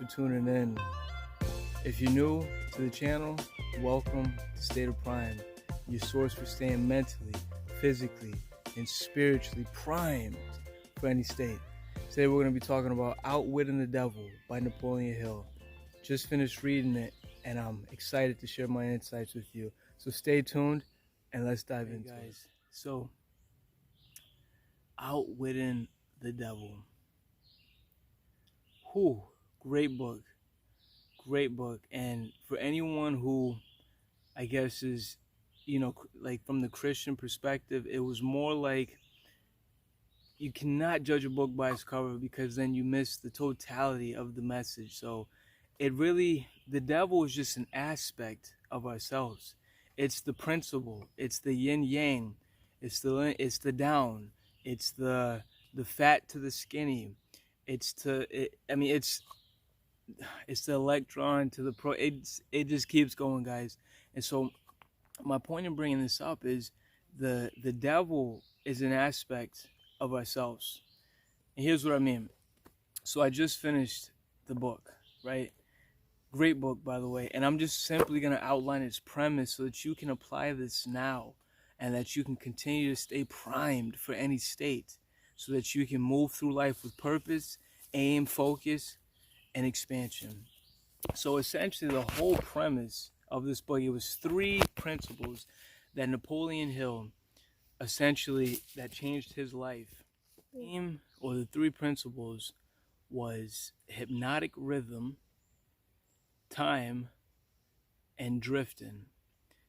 tuning in. If you're new to the channel, welcome to State of Prime, your source for staying mentally, physically, and spiritually primed for any state. Today we're going to be talking about Outwitting the Devil by Napoleon Hill. Just finished reading it, and I'm excited to share my insights with you. So stay tuned, and let's dive into it. So, Outwitting the Devil. Whew, great book. Great book. And for anyone who, I guess, is, like from the Christian perspective, it was more like you cannot judge a book by its cover because then you miss the totality of the message. So the devil is just an aspect of ourselves. It's the principle. It's the yin yang. It's the down. It's the fat to the skinny. It's the electron to the pro. It just keeps going, guys. And so my point in bringing this up is the devil is an aspect of ourselves. And here's what I mean. So I just finished the book, right? Great book, by the way. And I'm just simply going to outline its premise so that you can apply this now and that you can continue to stay primed for any state so that you can move through life with purpose, aim, focus, and expansion. So essentially the whole premise of this book, it was 3 principles that Napoleon Hill essentially that changed his life. The 3 principles was hypnotic rhythm, time, and drifting.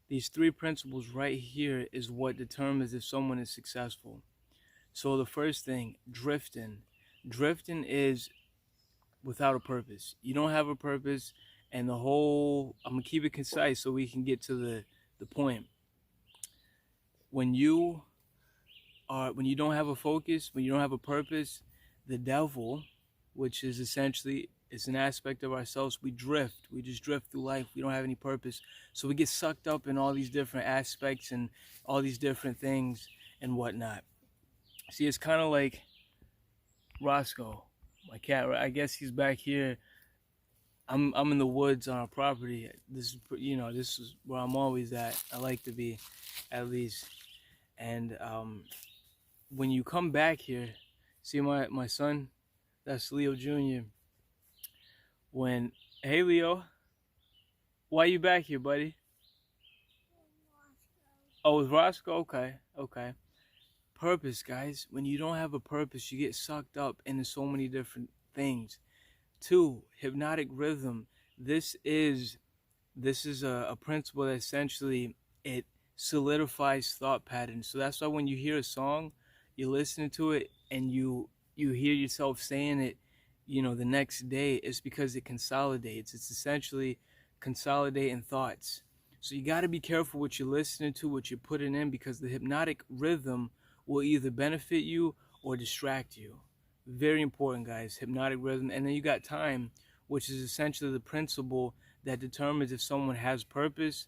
These 3 principles right here is what determines if someone is successful. So the first thing, drifting. Drifting is without a purpose. You don't have a purpose, and I'm gonna keep it concise so we can get to the point. When you don't have a focus, when you don't have a purpose, the devil, which is essentially, it's an aspect of ourselves, we drift. We just drift through life. We don't have any purpose. So we get sucked up in all these different aspects and all these different things and whatnot. See, it's kind of like Roscoe, my cat, right? I guess he's back here. I'm in the woods on our property. This is where I'm always at. I like to be, at least. And when you come back here, see my son, that's Leo Jr. Hey Leo, why you back here, buddy? Oh, with Roscoe? Okay. Purpose, guys. When you don't have a purpose, you get sucked up into so many different things. 2, hypnotic rhythm. This is a principle that essentially it solidifies thought patterns. So that's why when you hear a song, you're listening to it and you hear yourself saying it, the next day. It's because it consolidates. It's essentially consolidating thoughts. So you got to be careful what you're listening to, what you're putting in, because the hypnotic rhythm will either benefit you or distract you. Very important, guys. Hypnotic rhythm. And then you got time, which is essentially the principle that determines if someone has purpose,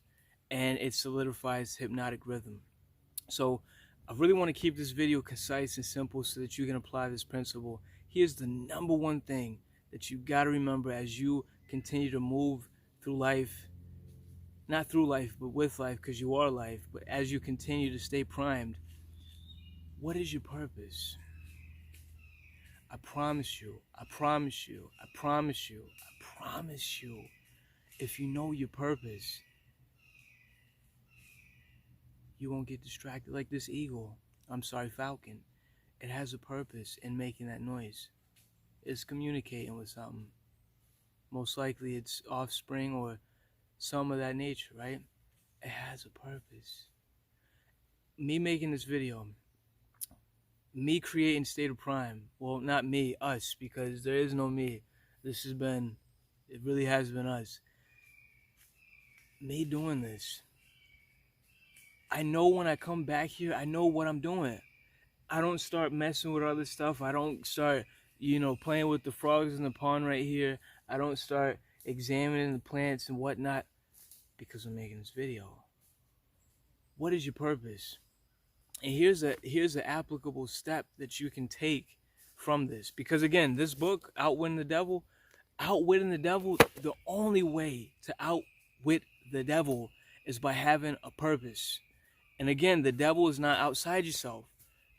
and it solidifies hypnotic rhythm. So I really want to keep this video concise and simple so that you can apply this principle. Here's the number one thing that you got to remember as you continue to move through life. Not through life, but with life, because you are life. But as you continue to stay primed, what is your purpose? I promise you, if you know your purpose, you won't get distracted like this falcon. It has a purpose in making that noise. It's communicating with something. Most likely it's offspring or some of that nature, right? It has a purpose. Me making this video, me creating State of Prime, well, not me, us, because there is no me. It really has been us. Me doing this. I know when I come back here, I know what I'm doing. I don't start messing with other stuff. I don't start, playing with the frogs in the pond right here. I don't start examining the plants and whatnot because I'm making this video. What is your purpose? And here's an applicable step that you can take from this. Because again, this book, Outwitting the Devil, outwitting the devil, the only way to outwit the devil is by having a purpose. And again, the devil is not outside yourself.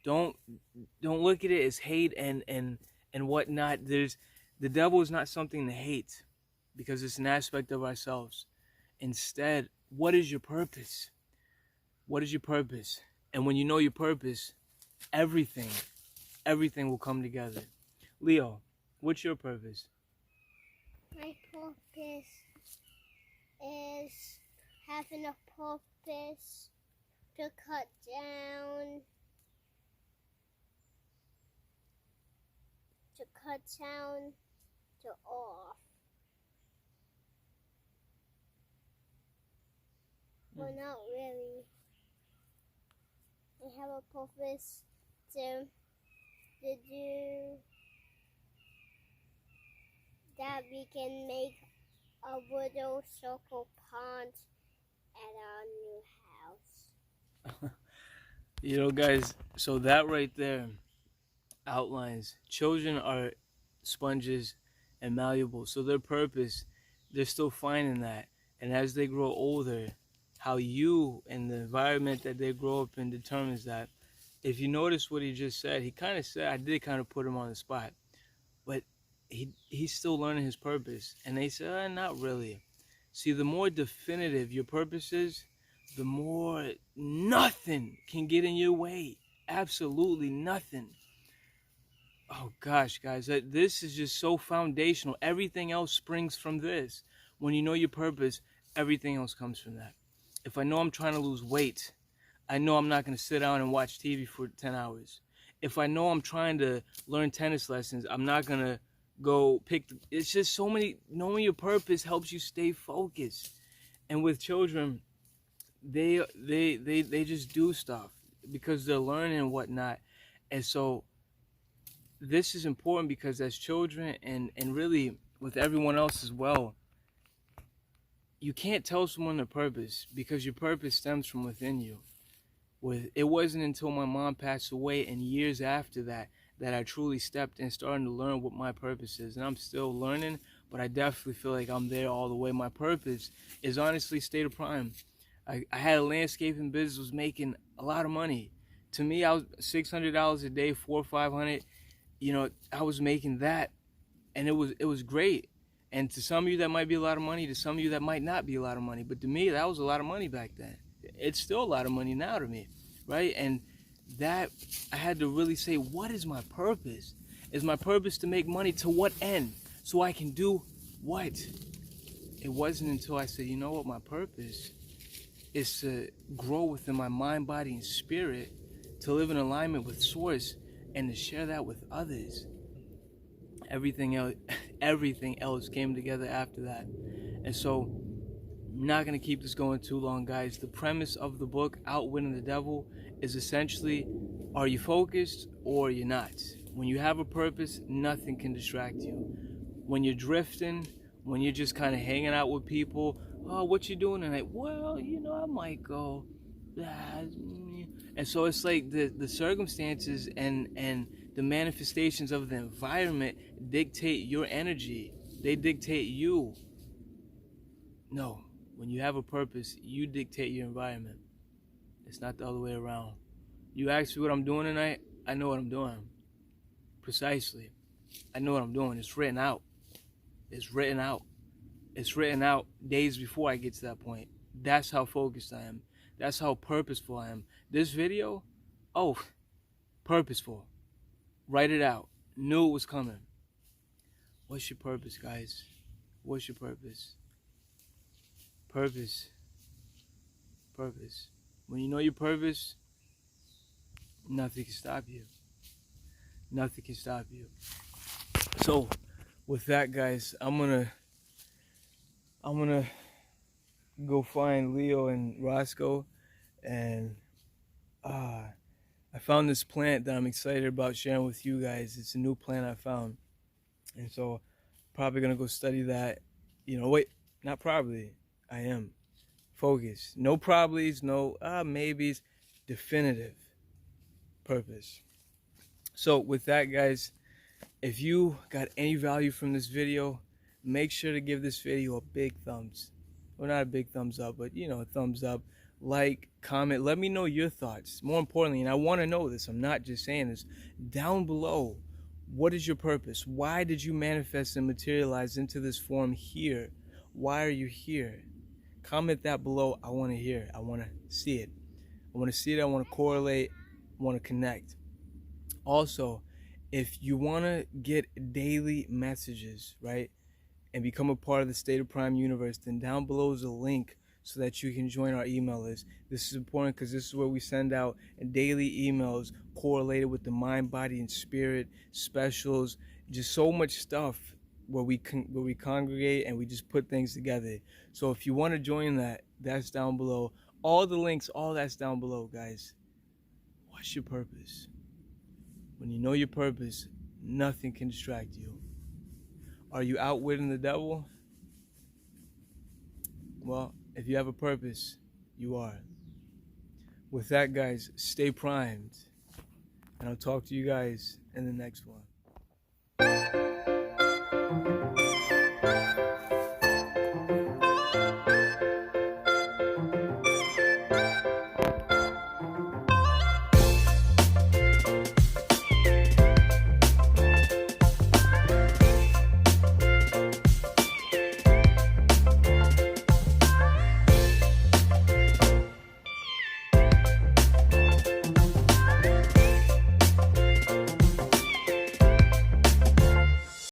Don't look at it as hate and whatnot. The devil is not something to hate because it's an aspect of ourselves. Instead, what is your purpose? What is your purpose? And when you know your purpose, everything will come together. Leo, what's your purpose? My purpose is having a purpose to cut down to off. Well, not really. I have a purpose to do that we can make a little circle pond at our new house. You know, guys, so that right there outlines children are sponges and malleable. So their purpose, they're still finding that. And as they grow older, how you and the environment that they grow up in determines that. If you notice what he just said, he kind of said, I did kind of put him on the spot, but he's still learning his purpose. And they said, not really. See, the more definitive your purpose is, the more nothing can get in your way. Absolutely nothing. Oh gosh, guys, this is just so foundational. Everything else springs from this. When you know your purpose, everything else comes from that. If I know I'm trying to lose weight, I know I'm not going to sit down and watch TV for 10 hours. If I know I'm trying to learn tennis lessons, I'm not going to go it's just so many. Knowing your purpose helps you stay focused. And with children, they just do stuff because they're learning and whatnot. And so this is important because as children and really with everyone else as well, you can't tell someone their purpose because your purpose stems from within you. It wasn't until my mom passed away and years after that I truly stepped in, starting to learn what my purpose is. And I'm still learning, but I definitely feel like I'm there all the way. My purpose is honestly state of prime. I had a landscaping business, was making a lot of money. To me, I was $600 a day, $400 or $500. You know, I was making that, and it was great. And to some of you that might be a lot of money, to some of you that might not be a lot of money, but to me that was a lot of money back then. It's still a lot of money now to me, right? And that I had to really say, what is my purpose? Is my purpose to make money? To what end? So I can do what? It wasn't until I said, you know what, my purpose is to grow within my mind, body, and spirit, to live in alignment with Source, and to share that with others. Everything else came together after that. And so I'm not going to keep this going too long, guys. The premise of the book, Outwitting the Devil, is essentially, are you focused or you're not? When you have a purpose, nothing can distract you. When you're drifting, when you're just kind of hanging out with people, oh, what you doing tonight? Well, you know, I might go. And so it's like the circumstances and the manifestations of the environment dictate your energy. They dictate you. No, when you have a purpose, you dictate your environment. It's not the other way around. You ask me what I'm doing tonight, I know what I'm doing. Precisely. I know what I'm doing. It's written out. It's written out. It's written out days before I get to that point. That's how focused I am. That's how purposeful I am. This video, oh, purposeful. Write it out. Knew it was coming. What's your purpose, guys? What's your purpose? Purpose. Purpose. When you know your purpose, nothing can stop you. Nothing can stop you. So, with that, guys, I'm gonna go find Leo and Roscoe, and I found this plant that I'm excited about sharing with you guys. It's a new plant I found, and so probably gonna go study that. You know, wait, not probably. I am focused. No probablys, no maybes. Definitive purpose. So with that, guys, if you got any value from this video, make sure to give this video a big thumbs, well, not a big thumbs up, but you know, a thumbs up, like, comment, let me know your thoughts. More importantly, and I want to know this, I'm not just saying this, down below, what is your purpose? Why did you manifest and materialize into this form here? Why are you here? Comment that below. I want to hear it. I want to see it. I want to see it. I want to correlate. I want to connect. Also, if you want to get daily messages, right, and become a part of the State of Prime universe, then down below is a link so that you can join our email list. This is important because this is where we send out daily emails correlated with the mind, body, and spirit specials. Just so much stuff where we congregate and we just put things together. So if you want to join that, that's down below. All the links, all that's down below, guys. What's your purpose? When you know your purpose, nothing can distract you. Are you outwitting the devil? Well, if you have a purpose, you are. With that, guys, stay primed. And I'll talk to you guys in the next one.